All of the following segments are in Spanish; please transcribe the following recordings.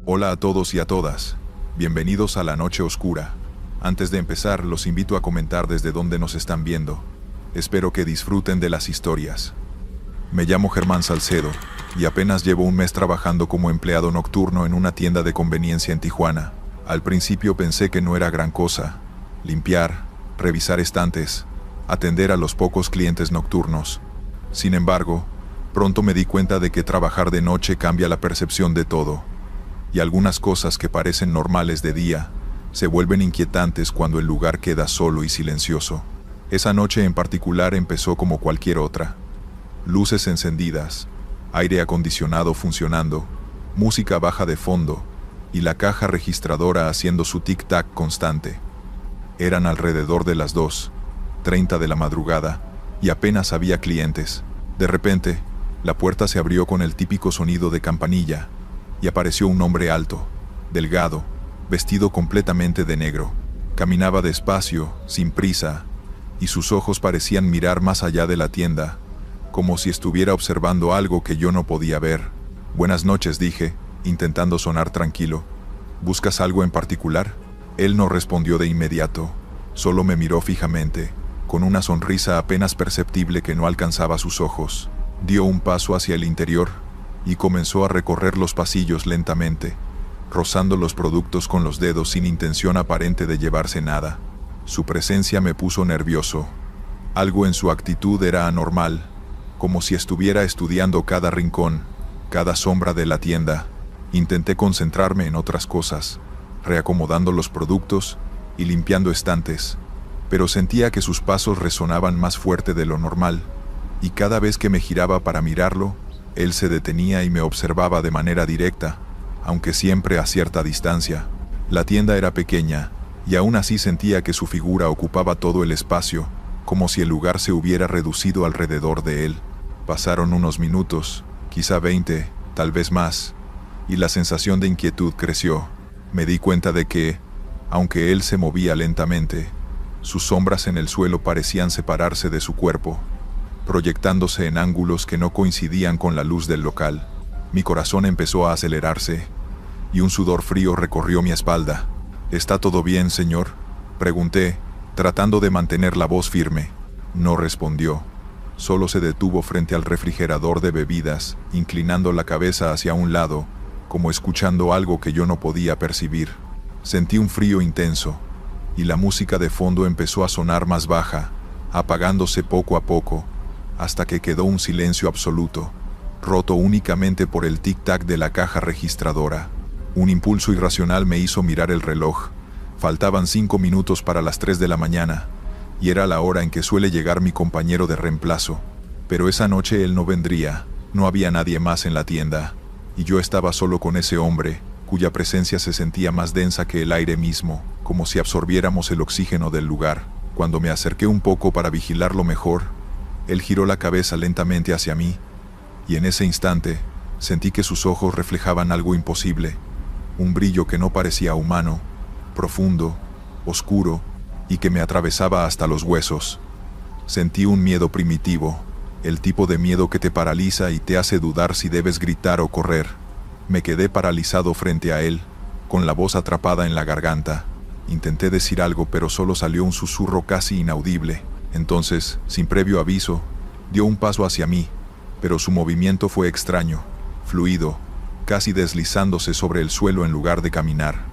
Hola a todos y a todas. Bienvenidos a La Noche Oscura. Antes de empezar, los invito a comentar desde dónde nos están viendo. Espero que disfruten de las historias. Me llamo Germán Salcedo, y apenas llevo un mes trabajando como empleado nocturno en una tienda de conveniencia en Tijuana. Al principio pensé que no era gran cosa. Limpiar, revisar estantes, atender a los pocos clientes nocturnos. Sin embargo, pronto me di cuenta de que trabajar de noche cambia la percepción de todo. Y algunas cosas que parecen normales de día se vuelven inquietantes cuando el lugar queda solo y silencioso. Esa noche en particular empezó como cualquier otra. Luces encendidas, aire acondicionado funcionando, música baja de fondo y la caja registradora haciendo su tic-tac constante. Eran alrededor de las 2:30 de la madrugada y apenas había clientes. De repente, la puerta se abrió con el típico sonido de campanilla y apareció un hombre alto, delgado, vestido completamente de negro. Caminaba despacio, sin prisa, y sus ojos parecían mirar más allá de la tienda, como si estuviera observando algo que yo no podía ver. «Buenas noches», dije, intentando sonar tranquilo. «¿Buscas algo en particular?» Él no respondió de inmediato, solo me miró fijamente, con una sonrisa apenas perceptible que no alcanzaba sus ojos. Dio un paso hacia el interior y comenzó a recorrer los pasillos lentamente, rozando los productos con los dedos sin intención aparente de llevarse nada. Su presencia me puso nervioso. Algo en su actitud era anormal, como si estuviera estudiando cada rincón, cada sombra de la tienda. Intenté concentrarme en otras cosas, reacomodando los productos y limpiando estantes, pero sentía que sus pasos resonaban más fuerte de lo normal, y cada vez que me giraba para mirarlo, él se detenía y me observaba de manera directa, aunque siempre a cierta distancia. La tienda era pequeña, y aún así sentía que su figura ocupaba todo el espacio, como si el lugar se hubiera reducido alrededor de él. Pasaron unos minutos, quizá 20, tal vez más, y la sensación de inquietud creció. Me di cuenta de que, aunque él se movía lentamente, sus sombras en el suelo parecían separarse de su cuerpo, proyectándose en ángulos que no coincidían con la luz del local. Mi corazón empezó a acelerarse, y un sudor frío recorrió mi espalda. «¿Está todo bien, señor?», pregunté, tratando de mantener la voz firme. No respondió. Solo se detuvo frente al refrigerador de bebidas, inclinando la cabeza hacia un lado, como escuchando algo que yo no podía percibir. Sentí un frío intenso, y la música de fondo empezó a sonar más baja, apagándose poco a poco, hasta que quedó un silencio absoluto, roto únicamente por el tic-tac de la caja registradora. Un impulso irracional me hizo mirar el reloj. Faltaban 5 minutos para las 3 de la mañana, y era la hora en que suele llegar mi compañero de reemplazo. Pero esa noche él no vendría, no había nadie más en la tienda, y yo estaba solo con ese hombre, cuya presencia se sentía más densa que el aire mismo, como si absorbiéramos el oxígeno del lugar. Cuando me acerqué un poco para vigilarlo mejor, él giró la cabeza lentamente hacia mí, y en ese instante sentí que sus ojos reflejaban algo imposible, un brillo que no parecía humano, profundo, oscuro, y que me atravesaba hasta los huesos. Sentí un miedo primitivo, el tipo de miedo que te paraliza y te hace dudar si debes gritar o correr. Me quedé paralizado frente a él, con la voz atrapada en la garganta. Intenté decir algo, pero solo salió un susurro casi inaudible. Entonces, sin previo aviso, dio un paso hacia mí, pero su movimiento fue extraño, fluido, casi deslizándose sobre el suelo en lugar de caminar.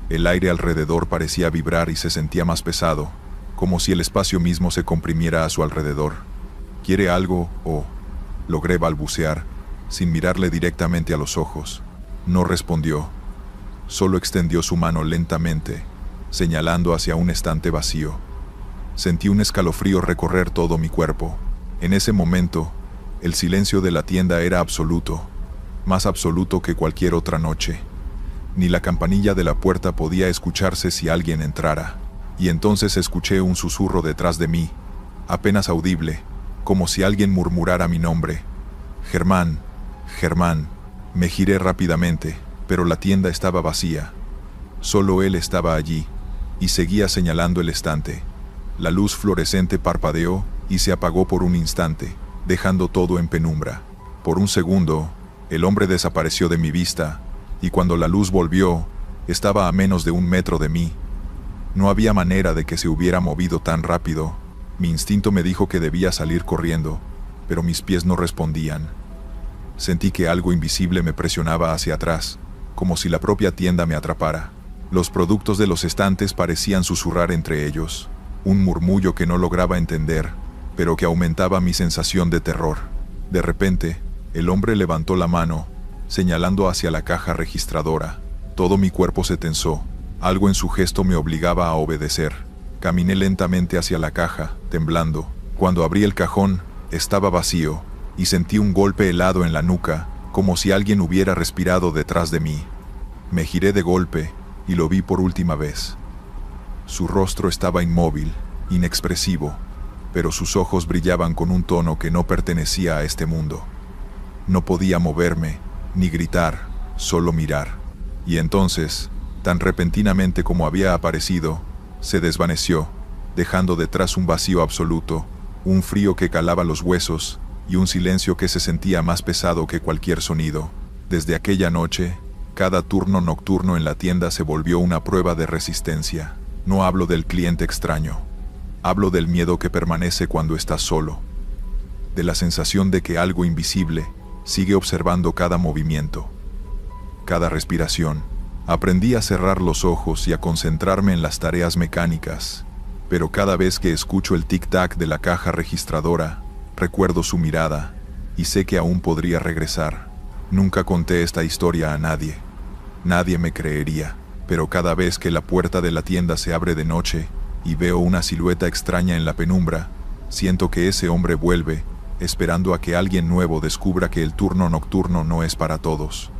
El aire alrededor parecía vibrar y se sentía más pesado, como si el espacio mismo se comprimiera a su alrededor. «¿Quiere algo?» logré balbucear, sin mirarle directamente a los ojos. No respondió. Solo extendió su mano lentamente, señalando hacia un estante vacío. Sentí un escalofrío recorrer todo mi cuerpo. En ese momento, el silencio de la tienda era absoluto, más absoluto que cualquier otra noche. Ni la campanilla de la puerta podía escucharse si alguien entrara. Y entonces escuché un susurro detrás de mí, apenas audible, como si alguien murmurara mi nombre. «Germán, Germán». Me giré rápidamente, pero la tienda estaba vacía. Solo él estaba allí, y seguía señalando el estante. La luz fluorescente parpadeó y se apagó por un instante, dejando todo en penumbra. Por un segundo, el hombre desapareció de mi vista, y cuando la luz volvió, estaba a menos de 1 metro de mí. No había manera de que se hubiera movido tan rápido. Mi instinto me dijo que debía salir corriendo, pero mis pies no respondían. Sentí que algo invisible me presionaba hacia atrás, como si la propia tienda me atrapara. Los productos de los estantes parecían susurrar entre ellos, un murmullo que no lograba entender, pero que aumentaba mi sensación de terror. De repente, el hombre levantó la mano, señalando hacia la caja registradora. Todo mi cuerpo se tensó. Algo en su gesto me obligaba a obedecer. Caminé lentamente hacia la caja, temblando. Cuando abrí el cajón, estaba vacío, y sentí un golpe helado en la nuca, como si alguien hubiera respirado detrás de mí. Me giré de golpe, y lo vi por última vez. Su rostro estaba inmóvil, inexpresivo, pero sus ojos brillaban con un tono que no pertenecía a este mundo. No podía moverme, ni gritar, solo mirar. Y entonces, tan repentinamente como había aparecido, se desvaneció, dejando detrás un vacío absoluto, un frío que calaba los huesos, y un silencio que se sentía más pesado que cualquier sonido. Desde aquella noche, cada turno nocturno en la tienda se volvió una prueba de resistencia. No hablo del cliente extraño. Hablo del miedo que permanece cuando estás solo. De la sensación de que algo invisible sigue observando cada movimiento, cada respiración. Aprendí a cerrar los ojos y a concentrarme en las tareas mecánicas, pero cada vez que escucho el tic-tac de la caja registradora, recuerdo su mirada, y sé que aún podría regresar. Nunca conté esta historia a nadie. Nadie me creería, pero cada vez que la puerta de la tienda se abre de noche y veo una silueta extraña en la penumbra, siento que ese hombre vuelve, esperando a que alguien nuevo descubra que el turno nocturno no es para todos.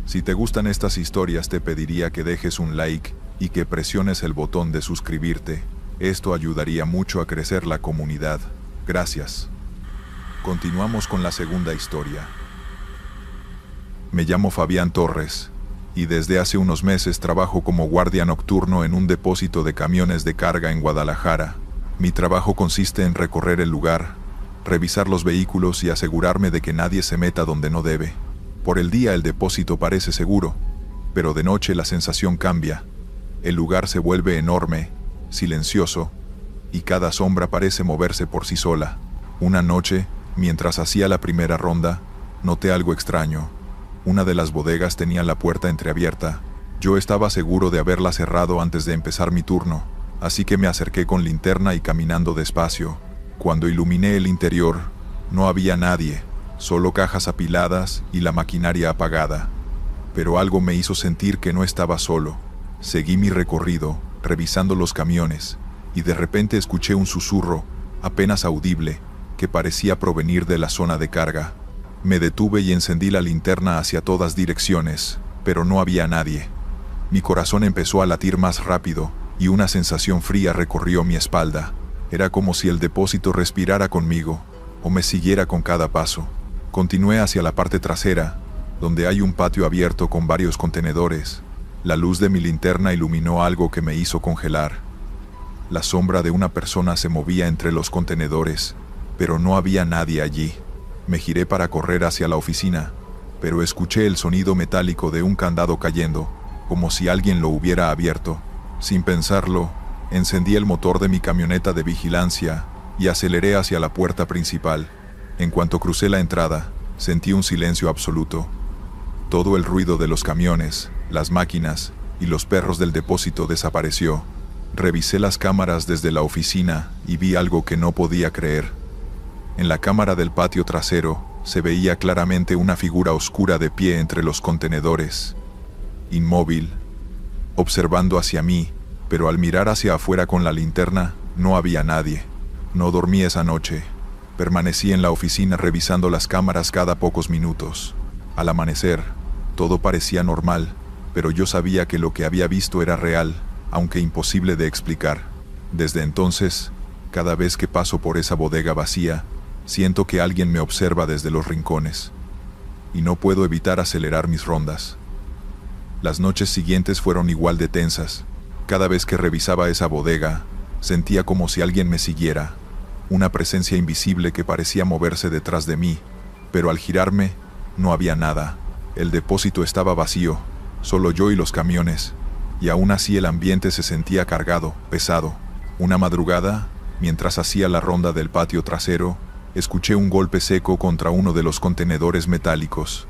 Si te gustan estas historias, te pediría que dejes un like y que presiones el botón de suscribirte. Esto ayudaría mucho a crecer la comunidad. Gracias. Continuamos con la segunda historia. Me llamo Fabián Torres, y desde hace unos meses trabajo como guardia nocturno en un depósito de camiones de carga en Guadalajara. Mi trabajo consiste en recorrer el lugar, revisar los vehículos y asegurarme de que nadie se meta donde no debe. Por el día el depósito parece seguro, pero de noche la sensación cambia. El lugar se vuelve enorme, silencioso, y cada sombra parece moverse por sí sola. Una noche, mientras hacía la primera ronda, noté algo extraño. Una de las bodegas tenía la puerta entreabierta. Yo estaba seguro de haberla cerrado antes de empezar mi turno, así que me acerqué con linterna y caminando despacio. Cuando iluminé el interior, no había nadie, solo cajas apiladas y la maquinaria apagada. Pero algo me hizo sentir que no estaba solo. Seguí mi recorrido, revisando los camiones, y de repente escuché un susurro, apenas audible, que parecía provenir de la zona de carga. Me detuve y encendí la linterna hacia todas direcciones, pero no había nadie. Mi corazón empezó a latir más rápido, y una sensación fría recorrió mi espalda. Era como si el depósito respirara conmigo, o me siguiera con cada paso. Continué hacia la parte trasera, donde hay un patio abierto con varios contenedores. La luz de mi linterna iluminó algo que me hizo congelar. La sombra de una persona se movía entre los contenedores, pero no había nadie allí. Me giré para correr hacia la oficina, pero escuché el sonido metálico de un candado cayendo, como si alguien lo hubiera abierto. Sin pensarlo, encendí el motor de mi camioneta de vigilancia y aceleré hacia la puerta principal. En cuanto crucé la entrada, sentí un silencio absoluto. Todo el ruido de los camiones, las máquinas y los perros del depósito desapareció. Revisé las cámaras desde la oficina y vi algo que no podía creer. En la cámara del patio trasero se veía claramente una figura oscura de pie entre los contenedores, inmóvil, observando hacia mí, pero al mirar hacia afuera con la linterna no había nadie. No dormí esa noche. Permanecí en la oficina revisando las cámaras cada pocos minutos. Al amanecer, todo parecía normal, pero yo sabía que lo que había visto era real, aunque imposible de explicar. Desde entonces, cada vez que paso por esa bodega vacía, siento que alguien me observa desde los rincones, y no puedo evitar acelerar mis rondas. Las noches siguientes fueron igual de tensas. Cada vez que revisaba esa bodega, sentía como si alguien me siguiera, una presencia invisible que parecía moverse detrás de mí, pero al girarme, no había nada. El depósito estaba vacío, solo yo y los camiones, y aún así el ambiente se sentía cargado, pesado. Una madrugada, mientras hacía la ronda del patio trasero, escuché un golpe seco contra uno de los contenedores metálicos.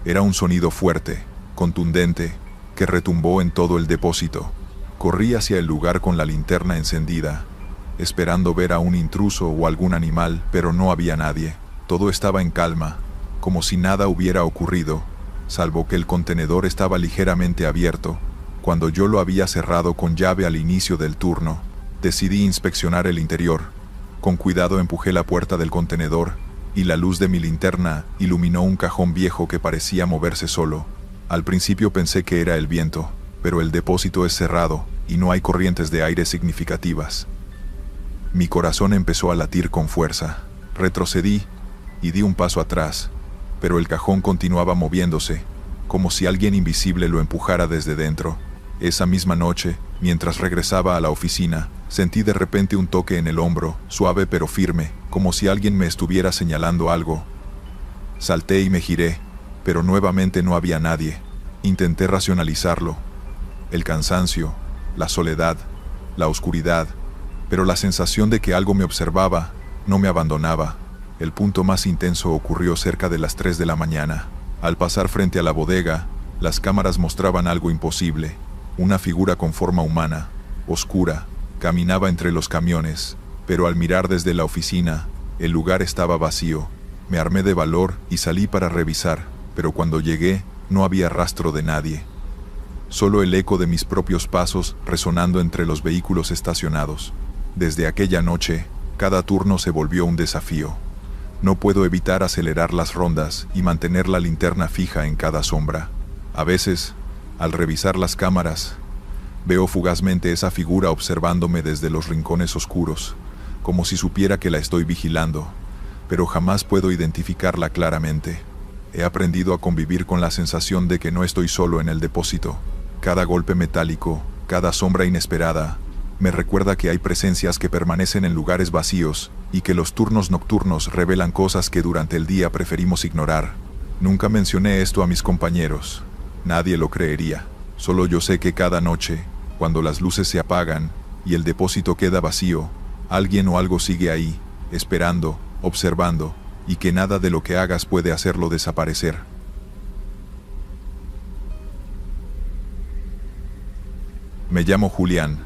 Era un sonido fuerte, contundente, que retumbó en todo el depósito. Corrí hacia el lugar con la linterna encendida, esperando ver a un intruso o algún animal, pero no había nadie. Todo estaba en calma, como si nada hubiera ocurrido, salvo que el contenedor estaba ligeramente abierto. Cuando yo lo había cerrado con llave al inicio del turno, decidí inspeccionar el interior. Con cuidado empujé la puerta del contenedor, y la luz de mi linterna iluminó un cajón viejo que parecía moverse solo. Al principio pensé que era el viento, pero el depósito es cerrado, y no hay corrientes de aire significativas. Mi corazón empezó a latir con fuerza. Retrocedí, y di un paso atrás, pero el cajón continuaba moviéndose, como si alguien invisible lo empujara desde dentro. Esa misma noche, mientras regresaba a la oficina, sentí de repente un toque en el hombro, suave pero firme, como si alguien me estuviera señalando algo. Salté y me giré, pero nuevamente no había nadie. Intenté racionalizarlo. El cansancio, la soledad, la oscuridad, pero la sensación de que algo me observaba no me abandonaba. El punto más intenso ocurrió cerca de las 3 de la mañana. Al pasar frente a la bodega, las cámaras mostraban algo imposible. Una figura con forma humana, oscura, caminaba entre los camiones, pero al mirar desde la oficina, el lugar estaba vacío. Me armé de valor y salí para revisar, pero cuando llegué, no había rastro de nadie. Solo el eco de mis propios pasos resonando entre los vehículos estacionados. Desde aquella noche, cada turno se volvió un desafío. No puedo evitar acelerar las rondas y mantener la linterna fija en cada sombra. A veces, al revisar las cámaras, veo fugazmente esa figura observándome desde los rincones oscuros, como si supiera que la estoy vigilando, pero jamás puedo identificarla claramente. He aprendido a convivir con la sensación de que no estoy solo en el depósito. Cada golpe metálico, cada sombra inesperada, me recuerda que hay presencias que permanecen en lugares vacíos y que los turnos nocturnos revelan cosas que durante el día preferimos ignorar. Nunca mencioné esto a mis compañeros. Nadie lo creería. Solo yo sé que cada noche, cuando las luces se apagan y el depósito queda vacío, alguien o algo sigue ahí, esperando, observando, y que nada de lo que hagas puede hacerlo desaparecer. Me llamo Julián.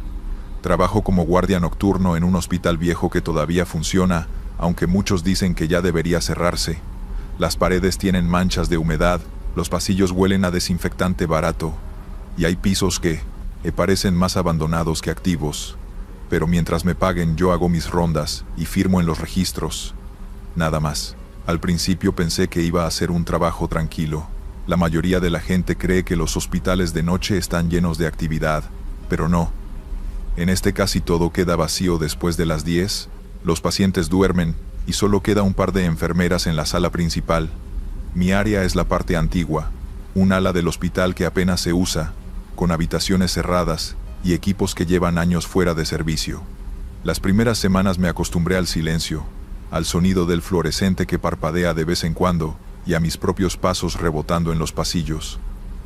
Trabajo como guardia nocturno en un hospital viejo que todavía funciona, aunque muchos dicen que ya debería cerrarse. Las paredes tienen manchas de humedad, los pasillos huelen a desinfectante barato, y hay pisos que parecen más abandonados que activos. Pero mientras me paguen yo hago mis rondas y firmo en los registros. Nada más. Al principio pensé que iba a ser un trabajo tranquilo. La mayoría de la gente cree que los hospitales de noche están llenos de actividad, pero no. En este casi todo queda vacío después de las 10, los pacientes duermen y solo queda un par de enfermeras en la sala principal. Mi área es la parte antigua, un ala del hospital que apenas se usa, con habitaciones cerradas y equipos que llevan años fuera de servicio. Las primeras semanas me acostumbré al silencio, al sonido del fluorescente que parpadea de vez en cuando y a mis propios pasos rebotando en los pasillos.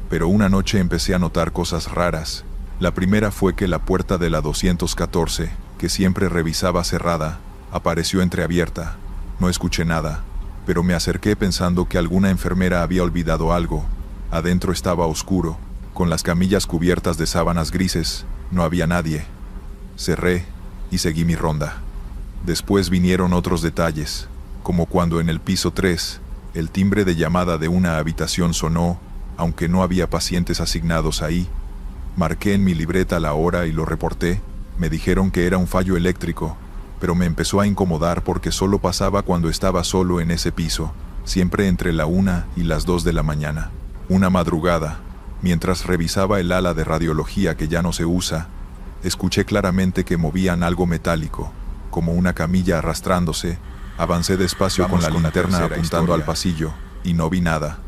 Pero una noche empecé a notar cosas raras. La primera fue que la puerta de la 214, que siempre revisaba cerrada, apareció entreabierta. No escuché nada, pero me acerqué pensando que alguna enfermera había olvidado algo. Adentro estaba oscuro, con las camillas cubiertas de sábanas grises. No había nadie. Cerré y seguí mi ronda. Después vinieron otros detalles, como cuando en el piso 3, el timbre de llamada de una habitación sonó, aunque no había pacientes asignados ahí. Marqué en mi libreta la hora y lo reporté. Me dijeron que era un fallo eléctrico, pero me empezó a incomodar porque solo pasaba cuando estaba solo en ese piso, siempre entre la 1 y las 2 de la mañana. Una madrugada, mientras revisaba el ala de radiología que ya no se usa, escuché claramente que movían algo metálico, como una camilla arrastrándose. Avancé despacio con la linterna apuntando al pasillo, y no vi nada.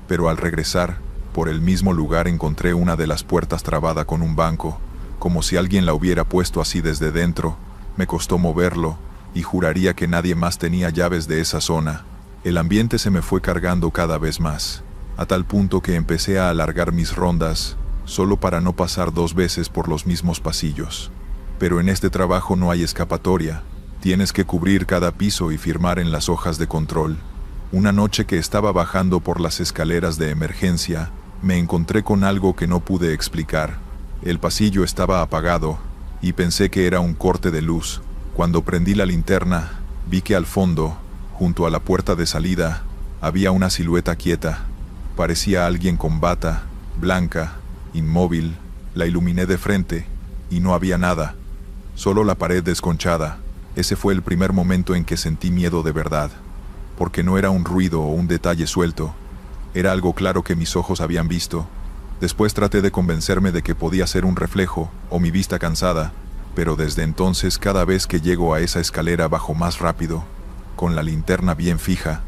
Pero al regresar, por el mismo lugar encontré una de las puertas trabada con un banco, como si alguien la hubiera puesto así desde dentro. Me costó moverlo, y juraría que nadie más tenía llaves de esa zona. El ambiente se me fue cargando cada vez más. a tal punto que empecé a alargar mis rondas, solo para no pasar 2 veces por los mismos pasillos. Pero en este trabajo no hay escapatoria, tienes que cubrir cada piso y firmar en las hojas de control. Una noche que estaba bajando por las escaleras de emergencia, me encontré con algo que no pude explicar. El pasillo estaba apagado, y pensé que era un corte de luz. Cuando prendí la linterna, vi que al fondo, junto a la puerta de salida, había una silueta quieta. Parecía alguien con bata, blanca, inmóvil. La iluminé de frente, y no había nada. Solo la pared desconchada. Ese fue el primer momento en que sentí miedo de verdad. Porque no era un ruido o un detalle suelto. Era algo claro que mis ojos habían visto. Después traté de convencerme de que podía ser un reflejo, o mi vista cansada, pero desde entonces cada vez que llego a esa escalera bajo más rápido, con la linterna bien fija,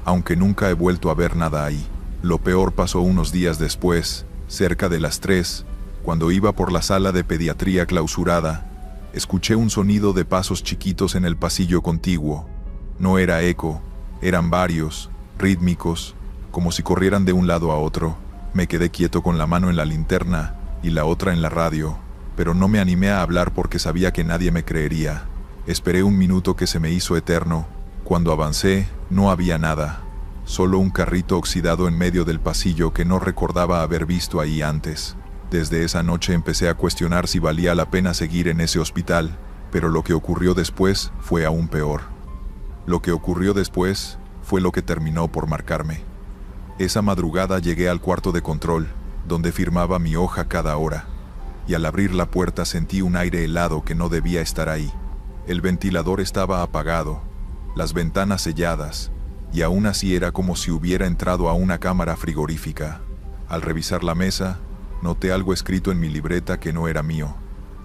aunque nunca he vuelto a ver nada ahí. Lo peor pasó unos días después, cerca de las 3, cuando iba por la sala de pediatría clausurada, escuché un sonido de pasos chiquitos en el pasillo contiguo. No era eco, eran varios, rítmicos, como si corrieran de un lado a otro. Me quedé quieto con la mano en la linterna y la otra en la radio, pero no me animé a hablar porque sabía que nadie me creería. Esperé un minuto que se me hizo eterno. Cuando avancé, no había nada, solo un carrito oxidado en medio del pasillo que no recordaba haber visto ahí antes. Desde esa noche empecé a cuestionar si valía la pena seguir en ese hospital, pero lo que ocurrió después fue aún peor. Lo que ocurrió después fue lo que terminó por marcarme. Esa madrugada llegué al cuarto de control, donde firmaba mi hoja cada hora, y al abrir la puerta sentí un aire helado que no debía estar ahí. El ventilador estaba apagado, las ventanas selladas, y aún así era como si hubiera entrado a una cámara frigorífica. Al revisar la mesa, noté algo escrito en mi libreta que no era mío,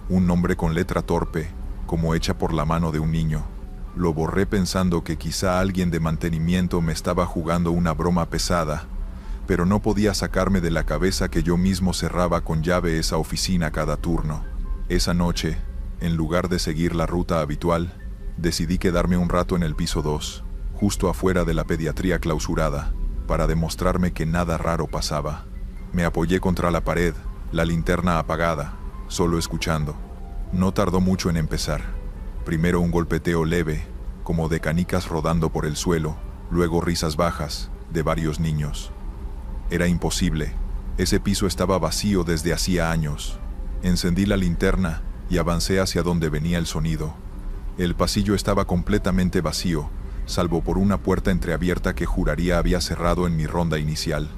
un nombre con letra torpe, como hecha por la mano de un niño. Lo borré pensando que quizá alguien de mantenimiento me estaba jugando una broma pesada, pero no podía sacarme de la cabeza que yo mismo cerraba con llave esa oficina cada turno. Esa noche, en lugar de seguir la ruta habitual, decidí quedarme un rato en el piso 2, justo afuera de la pediatría clausurada, para demostrarme que nada raro pasaba. Me apoyé contra la pared, la linterna apagada, solo escuchando. No tardó mucho en empezar. Primero un golpeteo leve, como de canicas rodando por el suelo, luego risas bajas, de varios niños. Era imposible. Ese piso estaba vacío desde hacía años. Encendí la linterna y avancé hacia donde venía el sonido. El pasillo estaba completamente vacío, salvo por una puerta entreabierta que juraría había cerrado en mi ronda inicial.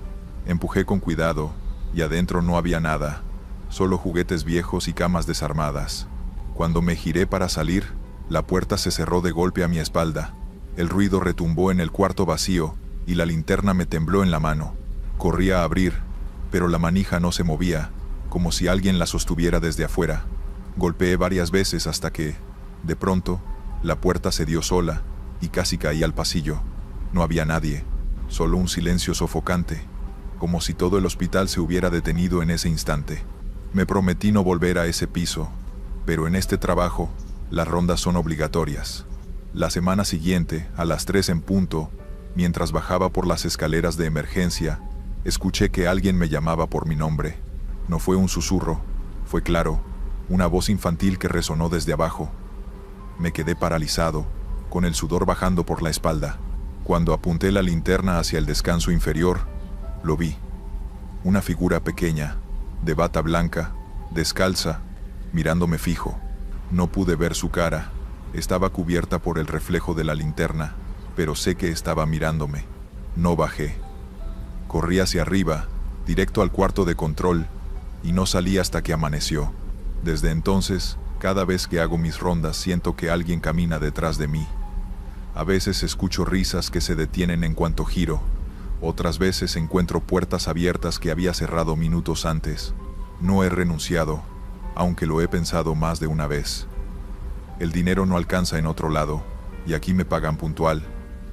Empujé con cuidado, y adentro no había nada, solo juguetes viejos y camas desarmadas. Cuando me giré para salir, la puerta se cerró de golpe a mi espalda. El ruido retumbó en el cuarto vacío, y la linterna me tembló en la mano. Corrí a abrir, pero la manija no se movía, como si alguien la sostuviera desde afuera. Golpeé varias veces hasta que, de pronto, la puerta se dio sola, y casi caí al pasillo. No había nadie, solo un silencio sofocante, como si todo el hospital se hubiera detenido en ese instante. Me prometí no volver a ese piso, pero en este trabajo, las rondas son obligatorias. La semana siguiente, a las 3 en punto, mientras bajaba por las escaleras de emergencia, escuché que alguien me llamaba por mi nombre. No fue un susurro, fue claro, una voz infantil que resonó desde abajo. Me quedé paralizado, con el sudor bajando por la espalda. Cuando apunté la linterna hacia el descanso inferior, lo vi. Una figura pequeña, de bata blanca, descalza, mirándome fijo. No pude ver su cara, estaba cubierta por el reflejo de la linterna, pero sé que estaba mirándome. No bajé. Corrí hacia arriba, directo al cuarto de control, y no salí hasta que amaneció. Desde entonces, cada vez que hago mis rondas siento que alguien camina detrás de mí. A veces escucho risas que se detienen en cuanto giro. Otras veces encuentro puertas abiertas que había cerrado minutos antes. No he renunciado, aunque lo he pensado más de una vez. El dinero no alcanza en otro lado, y aquí me pagan puntual.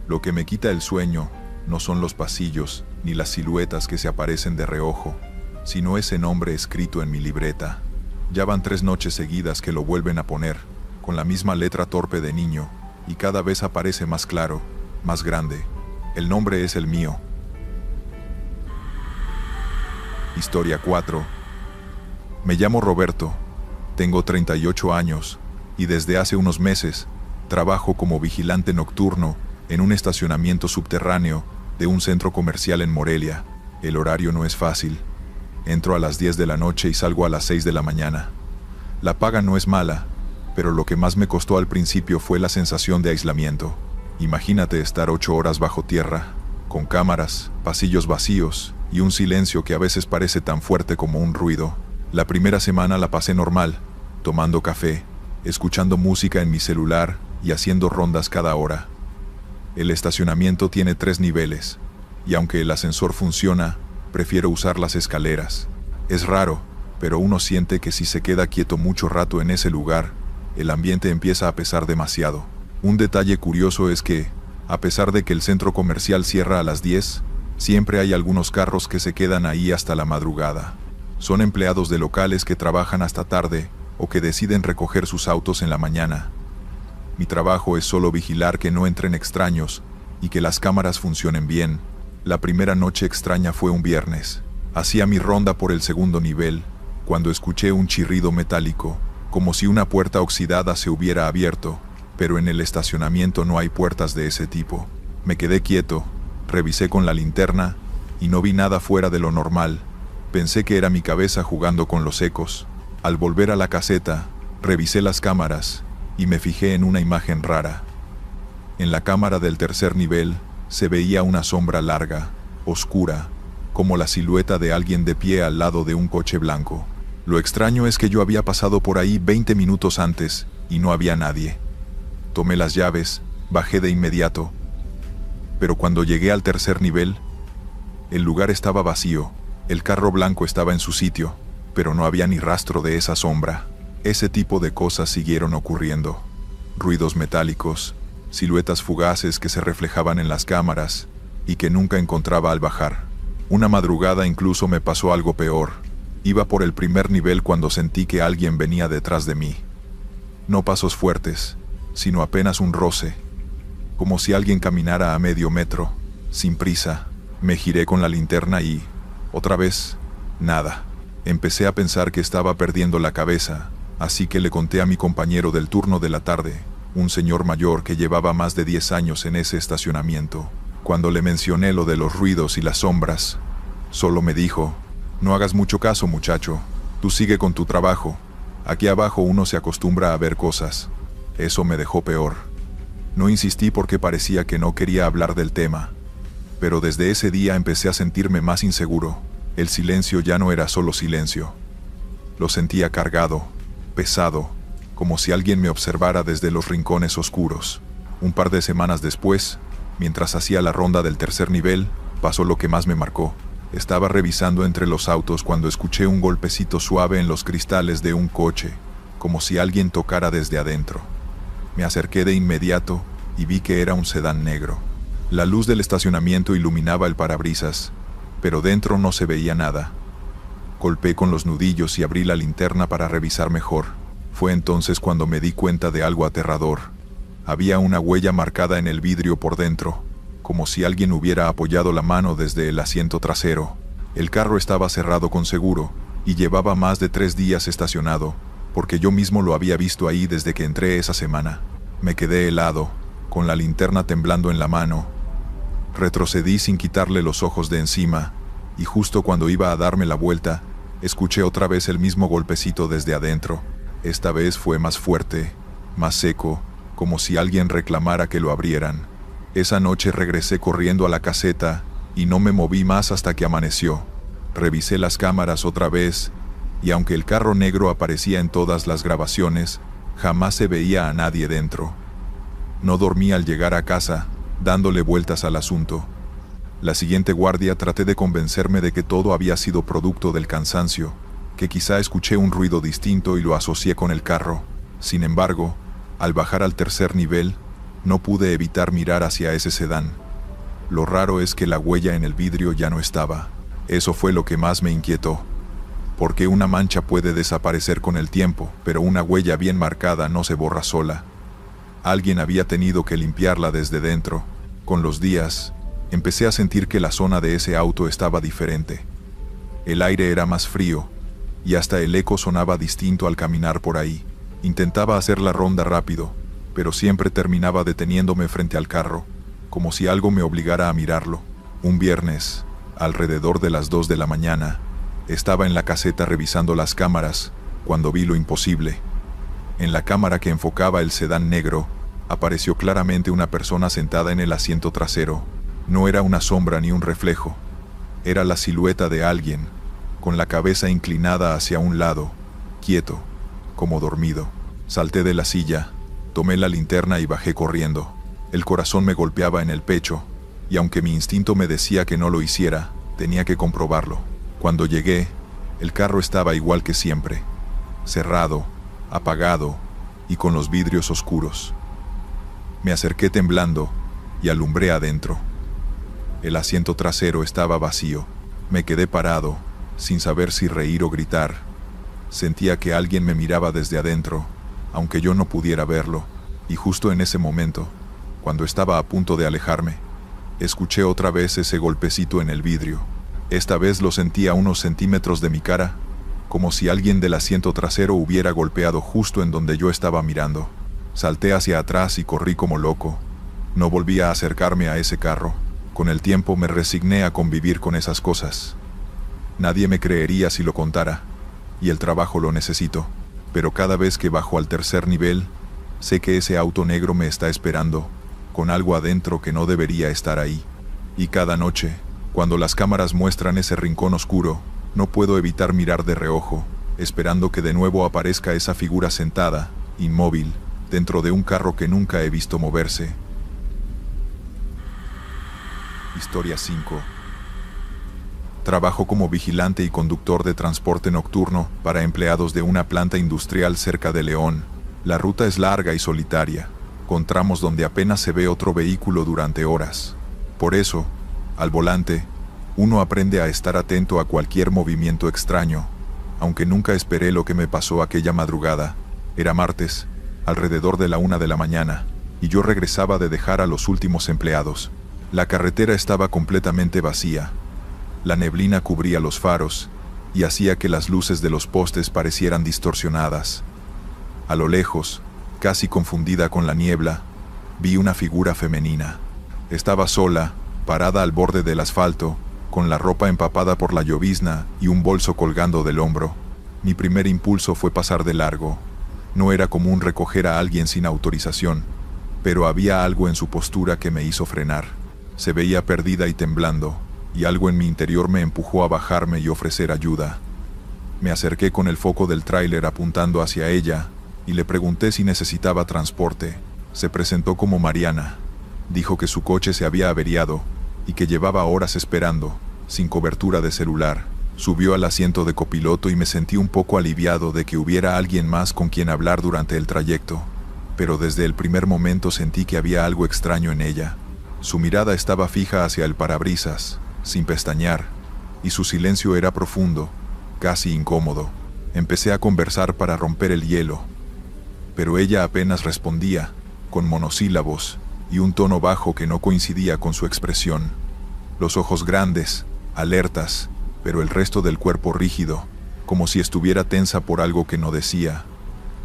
Lo que me quita el sueño no son los pasillos ni las siluetas que se aparecen de reojo, sino ese nombre escrito en mi libreta. Ya van 3 noches seguidas que lo vuelven a poner, con la misma letra torpe de niño, y cada vez aparece más claro, más grande. El nombre es el mío. Historia 4. Me llamo Roberto, tengo 38 años y desde hace unos meses trabajo como vigilante nocturno en un estacionamiento subterráneo de un centro comercial en Morelia. El horario no es fácil. Entro a las 10 de la noche y salgo a las 6 de la mañana. La paga no es mala, pero lo que más me costó al principio fue la sensación de aislamiento. Imagínate estar 8 horas bajo tierra, con cámaras, pasillos vacíos y un silencio que a veces parece tan fuerte como un ruido. La primera semana la pasé normal, tomando café, escuchando música en mi celular y haciendo rondas cada hora. El estacionamiento tiene 3 niveles, y aunque el ascensor funciona, prefiero usar las escaleras. Es raro, pero uno siente que si se queda quieto mucho rato en ese lugar, el ambiente empieza a pesar demasiado. Un detalle curioso es que, a pesar de que el centro comercial cierra a las 10, siempre hay algunos carros que se quedan ahí hasta la madrugada. Son empleados de locales que trabajan hasta tarde o que deciden recoger sus autos en la mañana. Mi trabajo es solo vigilar que no entren extraños y que las cámaras funcionen bien. La primera noche extraña fue un viernes. Hacía mi ronda por el segundo nivel, cuando escuché un chirrido metálico, como si una puerta oxidada se hubiera abierto, pero en el estacionamiento no hay puertas de ese tipo. Me quedé quieto, revisé con la linterna y no vi nada fuera de lo normal. Pensé que era mi cabeza jugando con los ecos. Al volver a la caseta, revisé las cámaras y me fijé en una imagen rara. En la cámara del tercer nivel se veía una sombra larga, oscura, como la silueta de alguien de pie al lado de un coche blanco. Lo extraño es que yo había pasado por ahí 20 minutos antes y no había nadie. Tomé las llaves, bajé de inmediato, pero cuando llegué al tercer nivel, el lugar estaba vacío. El carro blanco estaba en su sitio, pero no había ni rastro de esa sombra. Ese tipo de cosas siguieron ocurriendo. Ruidos metálicos, siluetas fugaces que se reflejaban en las cámaras y que nunca encontraba al bajar. Una madrugada incluso me pasó algo peor. Iba por el primer nivel cuando sentí que alguien venía detrás de mí. No pasos fuertes, sino apenas un roce, como si alguien caminara a medio metro, sin prisa. Me giré con la linterna y, otra vez, nada. Empecé a pensar que estaba perdiendo la cabeza, así que le conté a mi compañero del turno de la tarde, un señor mayor que llevaba más de 10 años en ese estacionamiento. Cuando le mencioné lo de los ruidos y las sombras, solo me dijo: «No hagas mucho caso, muchacho. Tú sigue con tu trabajo. Aquí abajo uno se acostumbra a ver cosas». Eso me dejó peor. No insistí porque parecía que no quería hablar del tema. Pero desde ese día empecé a sentirme más inseguro. El silencio ya no era solo silencio. Lo sentía cargado, pesado, como si alguien me observara desde los rincones oscuros. Un par de semanas después, mientras hacía la ronda del tercer nivel, pasó lo que más me marcó. Estaba revisando entre los autos cuando escuché un golpecito suave en los cristales de un coche, como si alguien tocara desde adentro. Me acerqué de inmediato y vi que era un sedán negro. La luz del estacionamiento iluminaba el parabrisas, pero dentro no se veía nada. Golpeé con los nudillos y abrí la linterna para revisar mejor. Fue entonces cuando me di cuenta de algo aterrador. Había una huella marcada en el vidrio por dentro, como si alguien hubiera apoyado la mano desde el asiento trasero. El carro estaba cerrado con seguro y llevaba más de 3 días estacionado, porque yo mismo lo había visto ahí desde que entré esa semana. Me quedé helado, con la linterna temblando en la mano. Retrocedí sin quitarle los ojos de encima, y justo cuando iba a darme la vuelta, escuché otra vez el mismo golpecito desde adentro. Esta vez fue más fuerte, más seco, como si alguien reclamara que lo abrieran. Esa noche regresé corriendo a la caseta, y no me moví más hasta que amaneció. Revisé las cámaras otra vez, y aunque el carro negro aparecía en todas las grabaciones, jamás se veía a nadie dentro. No dormí al llegar a casa, dándole vueltas al asunto. La siguiente guardia traté de convencerme de que todo había sido producto del cansancio, que quizá escuché un ruido distinto y lo asocié con el carro. Sin embargo, al bajar al tercer nivel, no pude evitar mirar hacia ese sedán. Lo raro es que la huella en el vidrio ya no estaba. Eso fue lo que más me inquietó. Porque una mancha puede desaparecer con el tiempo, pero una huella bien marcada no se borra sola. Alguien había tenido que limpiarla desde dentro. Con los días, empecé a sentir que la zona de ese auto estaba diferente. El aire era más frío, y hasta el eco sonaba distinto al caminar por ahí. Intentaba hacer la ronda rápido, pero siempre terminaba deteniéndome frente al carro, como si algo me obligara a mirarlo. Un viernes, alrededor de las 2 de la mañana, estaba en la caseta revisando las cámaras, cuando vi lo imposible. En la cámara que enfocaba el sedán negro, apareció claramente una persona sentada en el asiento trasero. No era una sombra ni un reflejo. Era la silueta de alguien, con la cabeza inclinada hacia un lado, quieto, como dormido. Salté de la silla, tomé la linterna y bajé corriendo. El corazón me golpeaba en el pecho, y aunque mi instinto me decía que no lo hiciera, tenía que comprobarlo. Cuando llegué, el carro estaba igual que siempre, cerrado, apagado y con los vidrios oscuros. Me acerqué temblando y alumbré adentro. El asiento trasero estaba vacío. Me quedé parado, sin saber si reír o gritar. Sentía que alguien me miraba desde adentro, aunque yo no pudiera verlo, y justo en ese momento, cuando estaba a punto de alejarme, escuché otra vez ese golpecito en el vidrio. Esta vez lo sentí a unos centímetros de mi cara, como si alguien del asiento trasero hubiera golpeado justo en donde yo estaba mirando. Salté hacia atrás y corrí como loco. No volví a acercarme a ese carro. Con el tiempo me resigné a convivir con esas cosas. Nadie me creería si lo contara, y el trabajo lo necesito, pero cada vez que bajo al tercer nivel, sé que ese auto negro me está esperando, con algo adentro que no debería estar ahí. Y cada noche, cuando las cámaras muestran ese rincón oscuro, no puedo evitar mirar de reojo, esperando que de nuevo aparezca esa figura sentada, inmóvil, dentro de un carro que nunca he visto moverse. Historia 5. Trabajo como vigilante y conductor de transporte nocturno para empleados de una planta industrial cerca de León. La ruta es larga y solitaria, con tramos donde apenas se ve otro vehículo durante horas. Por eso, al volante, uno aprende a estar atento a cualquier movimiento extraño, aunque nunca esperé lo que me pasó aquella madrugada. Era martes, alrededor de la 1 de la mañana, y yo regresaba de dejar a los últimos empleados. La carretera estaba completamente vacía. La neblina cubría los faros y hacía que las luces de los postes parecieran distorsionadas. A lo lejos, casi confundida con la niebla, vi una figura femenina. Estaba sola, parada al borde del asfalto, con la ropa empapada por la llovizna y un bolso colgando del hombro. Mi primer impulso fue pasar de largo. No era común recoger a alguien sin autorización, pero había algo en su postura que me hizo frenar. Se veía perdida y temblando, y algo en mi interior me empujó a bajarme y ofrecer ayuda. Me acerqué con el foco del tráiler apuntando hacia ella, y le pregunté si necesitaba transporte. Se presentó como Mariana. Dijo que su coche se había averiado, y que llevaba horas esperando, sin cobertura de celular. Subió al asiento de copiloto y me sentí un poco aliviado de que hubiera alguien más con quien hablar durante el trayecto, pero desde el primer momento sentí que había algo extraño en ella. Su mirada estaba fija hacia el parabrisas, sin pestañear, y su silencio era profundo, casi incómodo. Empecé a conversar para romper el hielo, pero ella apenas respondía, con monosílabos y un tono bajo que no coincidía con su expresión. Los ojos grandes, alertas, pero el resto del cuerpo rígido, como si estuviera tensa por algo que no decía.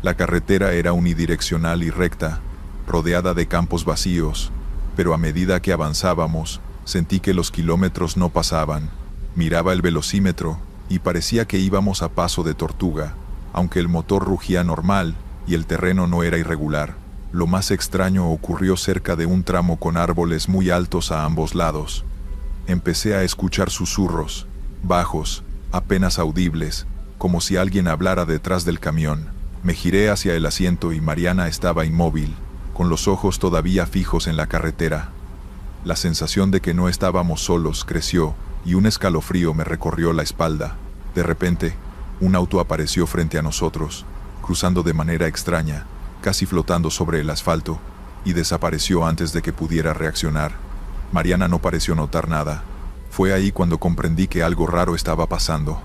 La carretera era unidireccional y recta, rodeada de campos vacíos, pero a medida que avanzábamos, sentí que los kilómetros no pasaban. Miraba el velocímetro y parecía que íbamos a paso de tortuga, aunque el motor rugía normal y el terreno no era irregular. Lo más extraño ocurrió cerca de un tramo con árboles muy altos a ambos lados. Empecé a escuchar susurros, bajos, apenas audibles, como si alguien hablara detrás del camión. Me giré hacia el asiento y Mariana estaba inmóvil, con los ojos todavía fijos en la carretera. La sensación de que no estábamos solos creció, y un escalofrío me recorrió la espalda. De repente, un auto apareció frente a nosotros, cruzando de manera extraña, casi flotando sobre el asfalto, y desapareció antes de que pudiera reaccionar. Mariana no pareció notar nada. Fue ahí cuando comprendí que algo raro estaba pasando.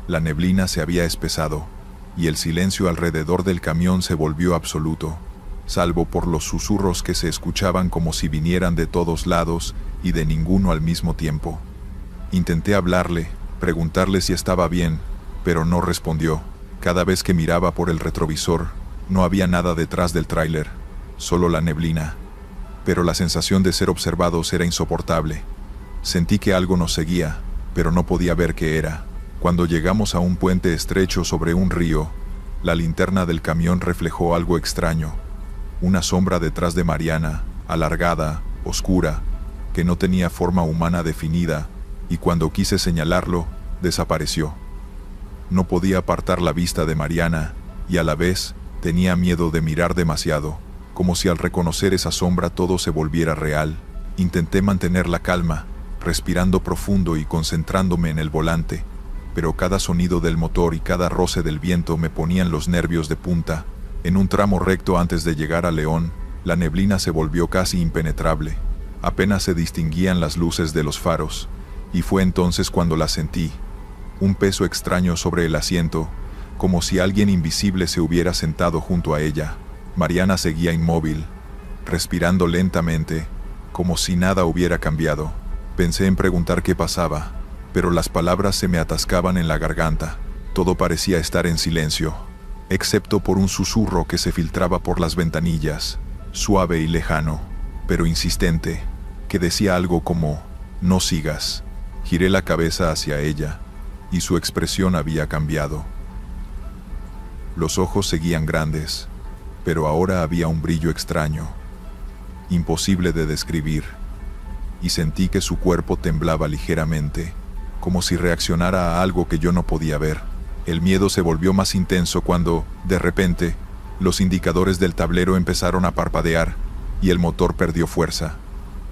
La neblina se había espesado, y el silencio alrededor del camión se volvió absoluto, salvo por los susurros que se escuchaban como si vinieran de todos lados y de ninguno al mismo tiempo. Intenté hablarle, preguntarle si estaba bien, pero no respondió. Cada vez que miraba por el retrovisor, no había nada detrás del tráiler, solo la neblina. Pero la sensación de ser observados era insoportable. Sentí que algo nos seguía, pero no podía ver qué era. Cuando llegamos a un puente estrecho sobre un río, la linterna del camión reflejó algo extraño. Una sombra detrás de Mariana, alargada, oscura, que no tenía forma humana definida, y cuando quise señalarlo, desapareció. No podía apartar la vista de Mariana, y a la vez tenía miedo de mirar demasiado, como si al reconocer esa sombra todo se volviera real. Intenté mantener la calma, respirando profundo y concentrándome en el volante, pero cada sonido del motor y cada roce del viento me ponían los nervios de punta. En un tramo recto antes de llegar a León, la neblina se volvió casi impenetrable. Apenas se distinguían las luces de los faros, y fue entonces cuando la sentí. Un peso extraño sobre el asiento, como si alguien invisible se hubiera sentado junto a ella. Mariana seguía inmóvil, respirando lentamente, como si nada hubiera cambiado. Pensé en preguntar qué pasaba, pero las palabras se me atascaban en la garganta. Todo parecía estar en silencio, excepto por un susurro que se filtraba por las ventanillas, suave y lejano, pero insistente, que decía algo como, «No sigas». Giré la cabeza hacia ella, y su expresión había cambiado. Los ojos seguían grandes, pero ahora había un brillo extraño, imposible de describir, y sentí que su cuerpo temblaba ligeramente, como si reaccionara a algo que yo no podía ver. El miedo se volvió más intenso cuando, de repente, los indicadores del tablero empezaron a parpadear, y el motor perdió fuerza.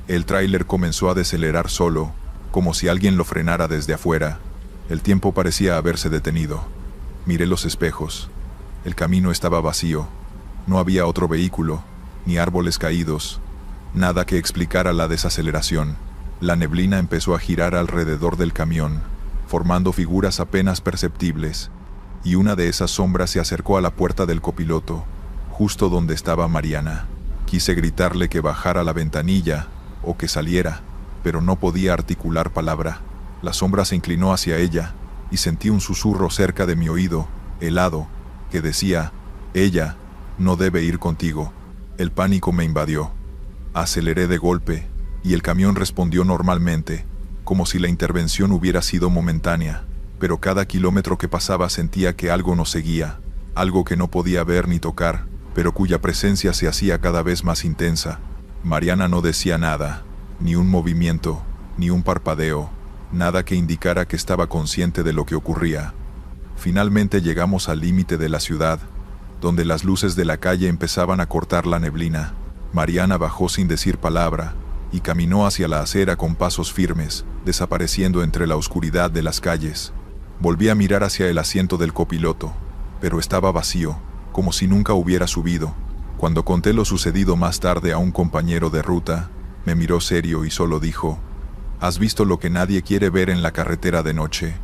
El tráiler comenzó a desacelerar solo, como si alguien lo frenara desde afuera. El tiempo parecía haberse detenido. Miré los espejos. El camino estaba vacío. No había otro vehículo, ni árboles caídos, nada que explicara la desaceleración. La neblina empezó a girar alrededor del camión, formando figuras apenas perceptibles, y una de esas sombras se acercó a la puerta del copiloto, justo donde estaba Mariana. Quise gritarle que bajara la ventanilla, o que saliera, pero no podía articular palabra. La sombra se inclinó hacia ella, y sentí un susurro cerca de mi oído, helado, que decía, «Ella no debe ir contigo». El pánico me invadió. Aceleré de golpe, y el camión respondió normalmente, como si la intervención hubiera sido momentánea, pero cada kilómetro que pasaba sentía que algo nos seguía, algo que no podía ver ni tocar, pero cuya presencia se hacía cada vez más intensa. Mariana no decía nada, ni un movimiento, ni un parpadeo, nada que indicara que estaba consciente de lo que ocurría. Finalmente llegamos al límite de la ciudad, donde las luces de la calle empezaban a cortar la neblina. Mariana bajó sin decir palabra, y caminó hacia la acera con pasos firmes, desapareciendo entre la oscuridad de las calles. Volví a mirar hacia el asiento del copiloto, pero estaba vacío, como si nunca hubiera subido. Cuando conté lo sucedido más tarde a un compañero de ruta, me miró serio y solo dijo, «¿Has visto lo que nadie quiere ver en la carretera de noche?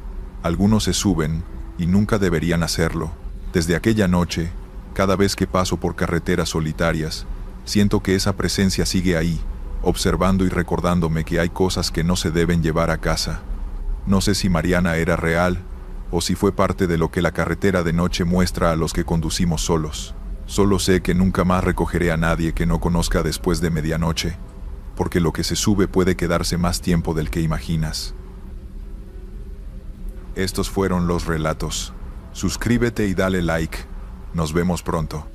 Algunos se suben, y nunca deberían hacerlo. Desde aquella noche, cada vez que paso por carreteras solitarias, siento que esa presencia sigue ahí, observando y recordándome que hay cosas que no se deben llevar a casa». No sé si Mariana era real, o si fue parte de lo que la carretera de noche muestra a los que conducimos solos. Solo sé que nunca más recogeré a nadie que no conozca después de medianoche, porque lo que se sube puede quedarse más tiempo del que imaginas. Estos fueron los relatos. Suscríbete y dale like. Nos vemos pronto.